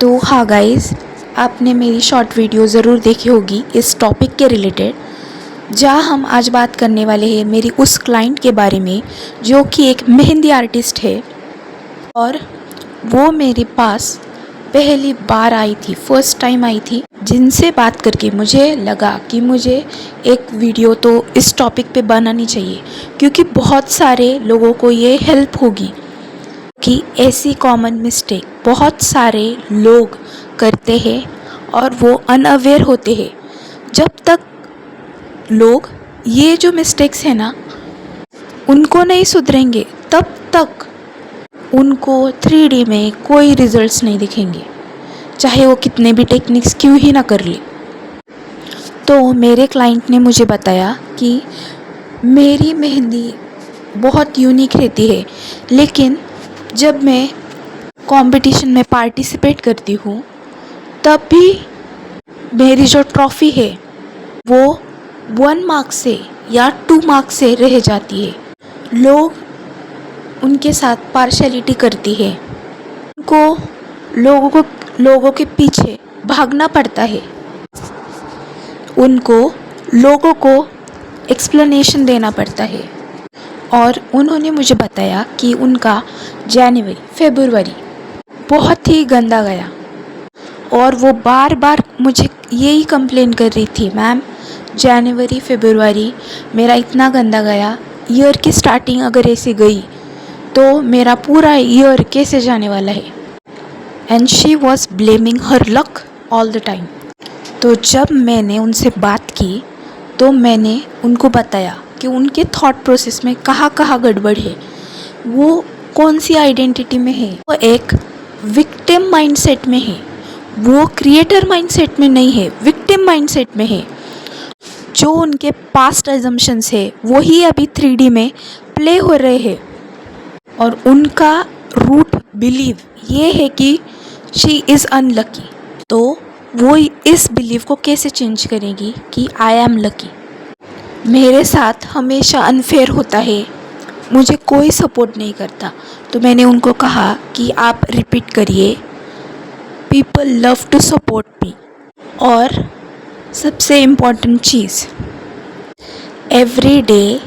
तो हाँ गाइस, आपने मेरी शॉर्ट वीडियो ज़रूर देखी होगी इस टॉपिक के रिलेटेड, जहाँ हम आज बात करने वाले हैं मेरी उस क्लाइंट के बारे में जो कि एक मेहंदी आर्टिस्ट है और वो मेरे पास पहली बार आई थी, फर्स्ट टाइम आई थी। जिनसे बात करके मुझे लगा कि मुझे एक वीडियो तो इस टॉपिक पे बनानी चाहिए, क्योंकि बहुत सारे लोगों को ये हेल्प होगी कि ऐसी कॉमन मिस्टेक बहुत सारे लोग करते हैं और वो अनअवेयर होते हैं। जब तक लोग ये जो मिस्टेक्स है ना उनको नहीं सुधरेंगे, तब तक उनको 3D में कोई रिजल्ट्स नहीं दिखेंगे, चाहे वो कितने भी टेक्निक्स क्यों ही ना कर ले। तो मेरे क्लाइंट ने मुझे बताया कि मेरी मेहंदी बहुत यूनिक रहती है, लेकिन जब मैं कंपटीशन में पार्टिसिपेट करती हूँ तब भी मेरी जो ट्रॉफ़ी है वो 1 मार्क्स से या 2 मार्क्स से रह जाती है। लोग उनके साथ पार्शलिटी करती है, उनको लोगों के पीछे भागना पड़ता है, उनको लोगों को एक्सप्लेनेशन देना पड़ता है। और उन्होंने मुझे बताया कि उनका फरवरी बहुत ही गंदा गया और वो बार बार मुझे यही कंप्लेन कर रही थी, मैम फरवरी मेरा इतना गंदा गया, ईयर की स्टार्टिंग अगर ऐसे गई तो मेरा पूरा ईयर कैसे जाने वाला है। And she was blaming her luck all the time. तो जब मैंने उनसे बात की तो मैंने उनको बताया कि उनके थॉट प्रोसेस में कहाँ कहाँ गड़बड़ है, वो कौन सी आइडेंटिटी में है। वो एक विक्टिम माइंडसेट में है, वो क्रिएटर माइंडसेट में नहीं है, विक्टिम माइंडसेट में है। जो उनके पास्ट अजम्पशंस है वही अभी 3D में प्ले हो रहे हैं और उनका रूट बिलीव ये है कि शी इज़ अनलकी। तो वो इस बिलीव को कैसे चेंज करेगी कि आई एम लकी। मेरे साथ हमेशा अनफेयर होता है, मुझे कोई सपोर्ट नहीं करता। तो मैंने उनको कहा कि आप रिपीट करिए, people love to support me. और सबसे इम्पॉर्टेंट चीज़, every day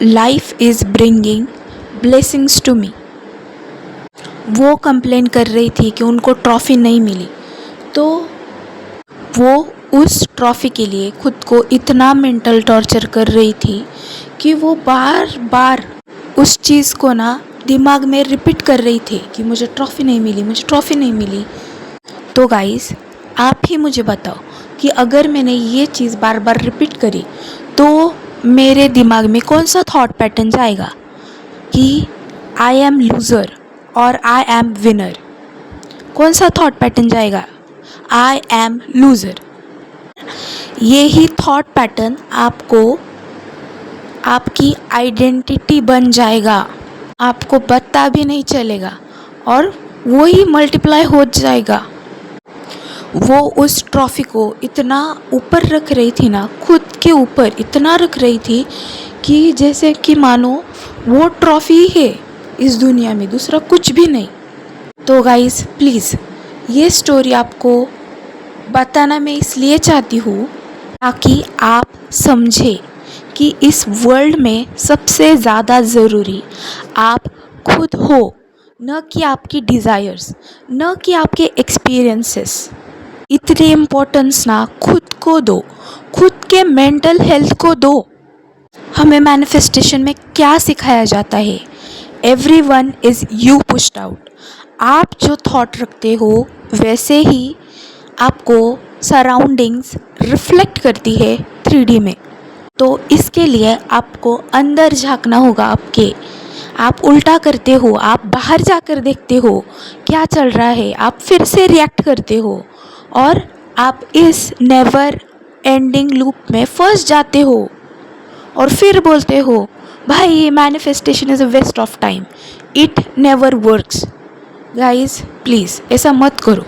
life is bringing blessings to me. वो कंप्लेन कर रही थी कि उनको ट्रॉफ़ी नहीं मिली, तो वो उस ट्रॉफ़ी के लिए खुद को इतना मेंटल टॉर्चर कर रही थी कि वो बार बार उस चीज़ को ना दिमाग में रिपीट कर रही थी कि मुझे ट्रॉफ़ी नहीं मिली, मुझे ट्रॉफ़ी नहीं मिली। तो गाइस, आप ही मुझे बताओ कि अगर मैंने ये चीज़ बार बार रिपीट करी तो मेरे दिमाग में कौन सा थॉट पैटर्न जाएगा कि आई एम लूज़र और आई एम विनर। कौन सा थॉट पैटर्न जाएगा? I am loser. ये ही थॉट पैटर्न आपको आपकी आइडेंटिटी बन जाएगा, आपको पता भी नहीं चलेगा और वो ही मल्टीप्लाई हो जाएगा। वो उस ट्रॉफ़ी को इतना ऊपर रख रही थी ना, खुद के ऊपर इतना रख रही थी कि जैसे कि मानो वो ट्रॉफ़ी है इस दुनिया में, दूसरा कुछ भी नहीं। तो गाइस प्लीज़, ये स्टोरी आपको बताना मैं इसलिए चाहती हूँ ताकि आप समझें कि इस वर्ल्ड में सबसे ज़्यादा ज़रूरी आप खुद हो, न कि आपकी डिज़ायर्स, न कि आपके एक्सपीरियंसेस। इतनी इम्पोर्टेंस ना खुद को दो, खुद के मेंटल हेल्थ को दो। हमें मैनिफेस्टेशन में क्या सिखाया जाता है? Everyone is you pushed out. आप जो थॉट रखते हो वैसे ही आपको सराउंडिंग्स रिफ्लेक्ट करती है 3D में। तो इसके लिए आपको अंदर झांकना होगा आपके। आप उल्टा करते हो, आप बाहर जाकर देखते हो क्या चल रहा है, आप फिर से रिएक्ट करते हो और आप इस नेवर एंडिंग लूप में फंस जाते हो और फिर बोलते हो भाई manifestation is a waste of time, it never works. Guys please ऐसा मत करो,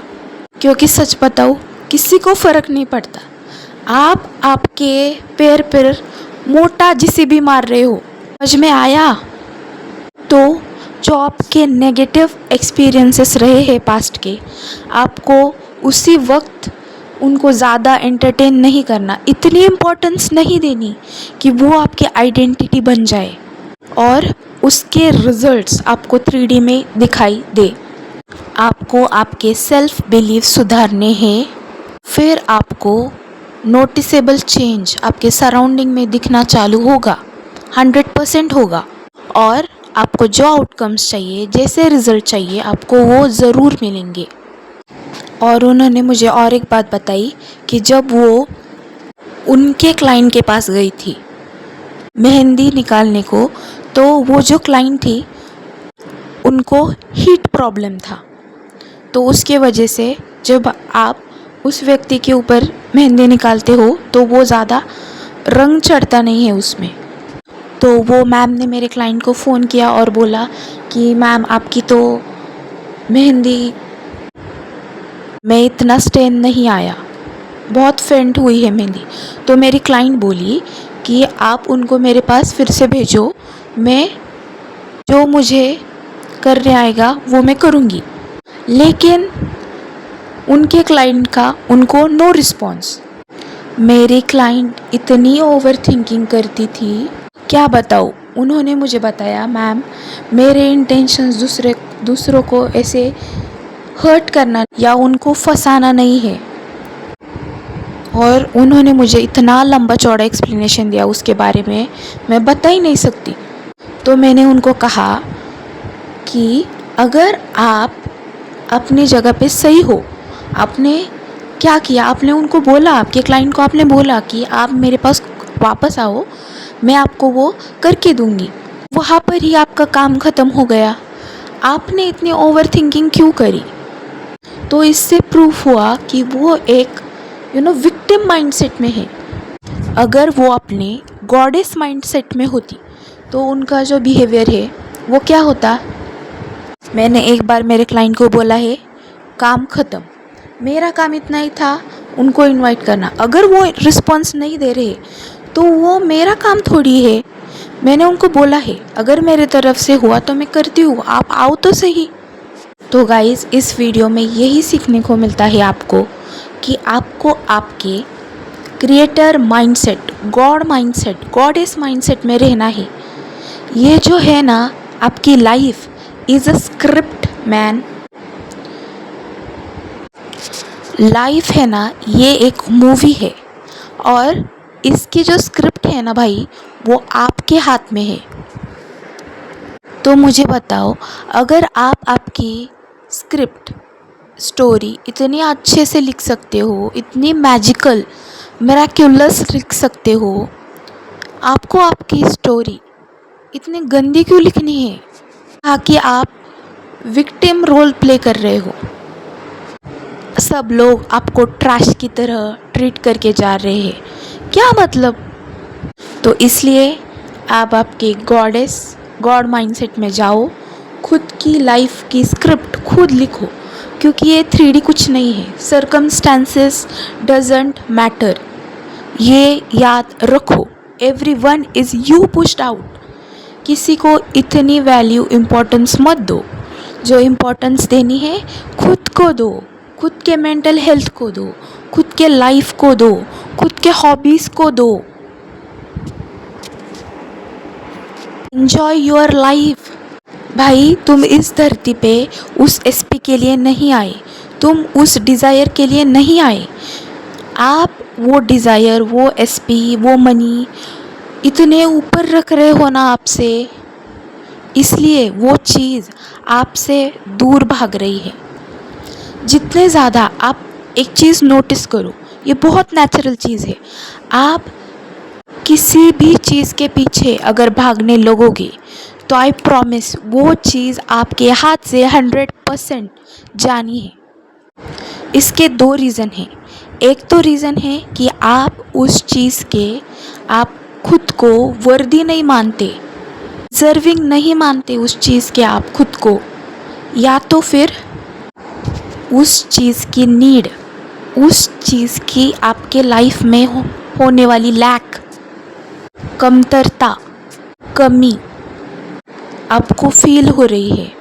क्योंकि सच बताओ किसी को फ़र्क नहीं पड़ता। आप आपके पैर पर मोटा जिसे भी मार रहे हो, समझ में आया? तो जो आपके नेगेटिव एक्सपीरियंसेस रहे हैं पास्ट के, आपको उसी वक्त उनको ज़्यादा एंटरटेन नहीं करना, इतनी इम्पोर्टेंस नहीं देनी कि वो आपकी आइडेंटिटी बन जाए और उसके रिजल्ट्स आपको 3D में दिखाई दे। आपको आपके सेल्फ बिलीफ सुधारने हैं, फिर आपको नोटिसेबल चेंज आपके सराउंडिंग में दिखना चालू होगा, 100% होगा, और आपको जो आउटकम्स चाहिए, जैसे रिजल्ट चाहिए, आपको वो ज़रूर मिलेंगे। और उन्होंने मुझे और एक बात बताई कि जब वो उनके क्लाइंट के पास गई थी मेहंदी निकालने को, तो वो जो क्लाइंट थी उनको हीट प्रॉब्लम था, तो उसके वजह से जब आप उस व्यक्ति के ऊपर मेहंदी निकालते हो तो वो ज़्यादा रंग चढ़ता नहीं है उसमें। तो वो मैम ने मेरे क्लाइंट को फ़ोन किया और बोला कि मैम आपकी तो मेहंदी में इतना स्टेन नहीं आया, बहुत फेंट हुई है मेहंदी। तो मेरी क्लाइंट बोली कि आप उनको मेरे पास फिर से भेजो, मैं जो मुझे करने आएगा वो मैं करूँगी। लेकिन उनके क्लाइंट का उनको नो रिस्पॉन्स। मेरी क्लाइंट इतनी ओवर थिंकिंग करती थी, क्या बताऊँ। उन्होंने मुझे बताया मैम मेरे इंटेंशंस दूसरों को ऐसे हर्ट करना या उनको फंसाना नहीं है। और उन्होंने मुझे इतना लंबा चौड़ा एक्सप्लेनेशन दिया उसके बारे में, मैं बता ही नहीं सकती। तो मैंने उनको कहा कि अगर आप अपनी जगह पे सही हो, आपने क्या किया, आपने उनको बोला, आपके क्लाइंट को आपने बोला कि आप मेरे पास वापस आओ, मैं आपको वो करके दूंगी, वहाँ पर ही आपका काम ख़त्म हो गया। आपने इतनी ओवर थिंकिंग क्यों करी? तो इससे प्रूफ हुआ कि वो एक विक्टिम माइंडसेट में है। अगर वो अपने गॉडेस माइंडसेट में होती तो उनका जो बिहेवियर है वो क्या होता। मैंने एक बार मेरे क्लाइंट को बोला है काम ख़त्म, मेरा काम इतना ही था उनको इनवाइट करना। अगर वो रिस्पॉन्स नहीं दे रहे तो वो मेरा काम थोड़ी है। मैंने उनको बोला है अगर मेरे तरफ से हुआ तो मैं करती हूँ, आप आओ तो सही। तो गाइज़ इस वीडियो में यही सीखने को मिलता है आपको कि आपको आपके creator mindset, God mindset, goddess mindset में रहना है। ये जो है ना आपकी life is a script man. Life है ना ये एक मूवी है और इसकी जो स्क्रिप्ट है ना भाई वो आपके हाथ में है। तो मुझे बताओ, अगर आप आपकी स्क्रिप्ट स्टोरी इतनी अच्छे से लिख सकते हो, इतनी मैजिकल मिराक्युलस लिख सकते हो, आपको आपकी स्टोरी इतनी गंदी क्यों लिखनी है ताकि आप विक्टिम रोल प्ले कर रहे हो। सब लोग आपको ट्रैश की तरह ट्रीट करके जा रहे हैं, क्या मतलब। तो इसलिए आप आपके गॉड माइंडसेट में जाओ, खुद की लाइफ की स्क्रिप्ट खुद लिखो, क्योंकि ये 3D कुछ नहीं है। सर्कमस्टेंसेस डजंट मैटर, ये याद रखो। Everyone is you pushed out. किसी को इतनी वैल्यू इम्पोर्टेंस मत दो, जो इम्पोर्टेंस देनी है खुद को दो, खुद के मेंटल हेल्थ को दो, खुद के लाइफ को दो, खुद के हॉबीज़ को दो। Enjoy your life. भाई तुम इस धरती पे उस एसपी के लिए नहीं आए, तुम उस डिज़ायर के लिए नहीं आए। आप वो डिज़ायर, वो एसपी, वो मनी इतने ऊपर रख रहे हो ना आपसे, इसलिए वो चीज़ आपसे दूर भाग रही है। जितने ज़्यादा आप एक चीज़ नोटिस करो, ये बहुत नेचुरल चीज़ है। आप किसी भी चीज़ के पीछे अगर भागने लगोगे तो आई प्रॉमिस वो चीज़ आपके हाथ से 100% जानी है। इसके 2 रीज़न हैं। एक तो रीज़न है कि आप उस चीज़ के आप खुद को वर्दी नहीं मानते, डिज़र्विंग नहीं मानते उस चीज़ के आप खुद को, या तो फिर उस चीज़ की नीड, उस चीज़ की आपके लाइफ में होने वाली लैक, कमतरता, कमी आपको फील हो रही है।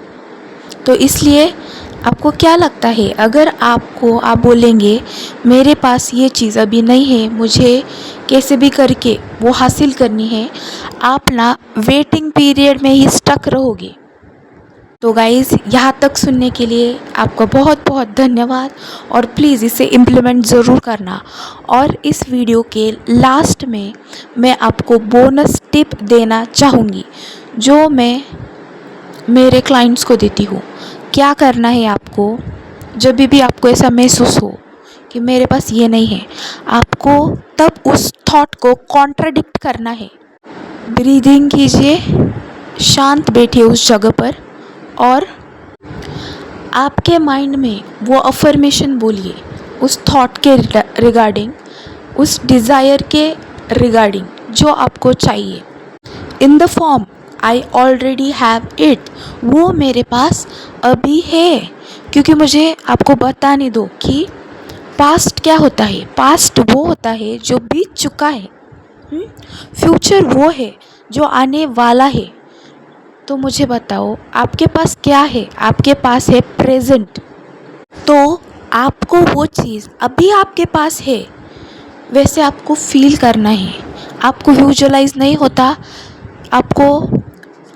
तो इसलिए आपको क्या लगता है, अगर आप बोलेंगे मेरे पास ये चीज़ अभी नहीं है, मुझे कैसे भी करके वो हासिल करनी है, आप ना वेटिंग पीरियड में ही स्टक रहोगे। तो गाइज़, यहाँ तक सुनने के लिए आपका बहुत बहुत धन्यवाद, और प्लीज़ इसे इम्प्लीमेंट ज़रूर करना। और इस वीडियो के लास्ट में मैं आपको बोनस टिप देना चाहूँगी, जो मैं मेरे क्लाइंट्स को देती हूँ। क्या करना है आपको, जब भी आपको ऐसा महसूस हो कि मेरे पास ये नहीं है, आपको तब उस थॉट को कॉन्ट्राडिक्ट करना है। ब्रीदिंग कीजिए, शांत बैठिए उस जगह पर, और आपके माइंड में वो अफर्मेशन बोलिए उस थॉट के रिगार्डिंग, उस डिज़ायर के रिगार्डिंग जो आपको चाहिए। In the form I already have it, वो मेरे पास अभी है। क्योंकि मुझे आपको बताने दो कि पास्ट क्या होता है। पास्ट वो होता है जो बीत चुका है, फ्यूचर वो है जो आने वाला है। तो मुझे बताओ आपके पास क्या है? आपके पास है प्रेजेंट। तो आपको वो चीज़ अभी आपके पास है वैसे आपको फील करना है। आपको विजुअलाइज नहीं होता, आपको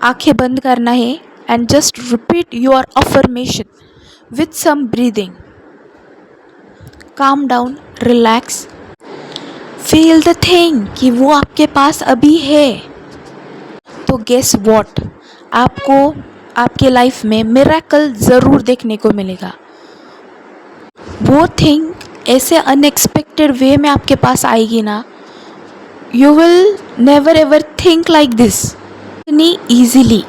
आंखें बंद करना है and just repeat your affirmation with some breathing. Calm down, relax, feel the thing कि वो आपके पास अभी है। तो गेस व्हाट, आपको आपके लाइफ में मिरेकल ज़रूर देखने को मिलेगा। वो थिंग ऐसे अनएक्सपेक्टेड वे में आपके पास आएगी ना, you will never ever think like this, इतनी ईजीली,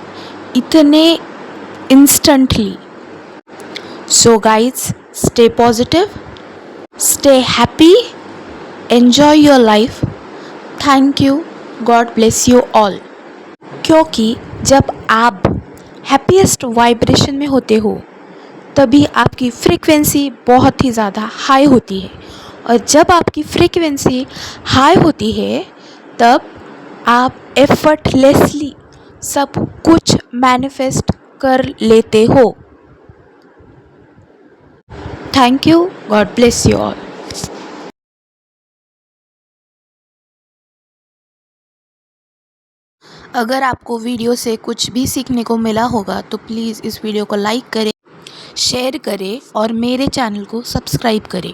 इतने instantly. So guys, stay positive, stay happy, enjoy your life. Thank you, God bless you all. क्योंकि जब आप हैप्पीएस्ट वाइब्रेशन में होते हो तभी आपकी फ्रीक्वेंसी बहुत ही ज़्यादा हाई होती है, और जब आपकी फ्रीक्वेंसी हाई होती है तब आप एफर्टलेसली सब कुछ मैनिफेस्ट कर लेते हो। Thank you, God bless you all. अगर आपको वीडियो से कुछ भी सीखने को मिला होगा तो प्लीज़ इस वीडियो को लाइक करें, शेयर करें और मेरे चैनल को सब्सक्राइब करें।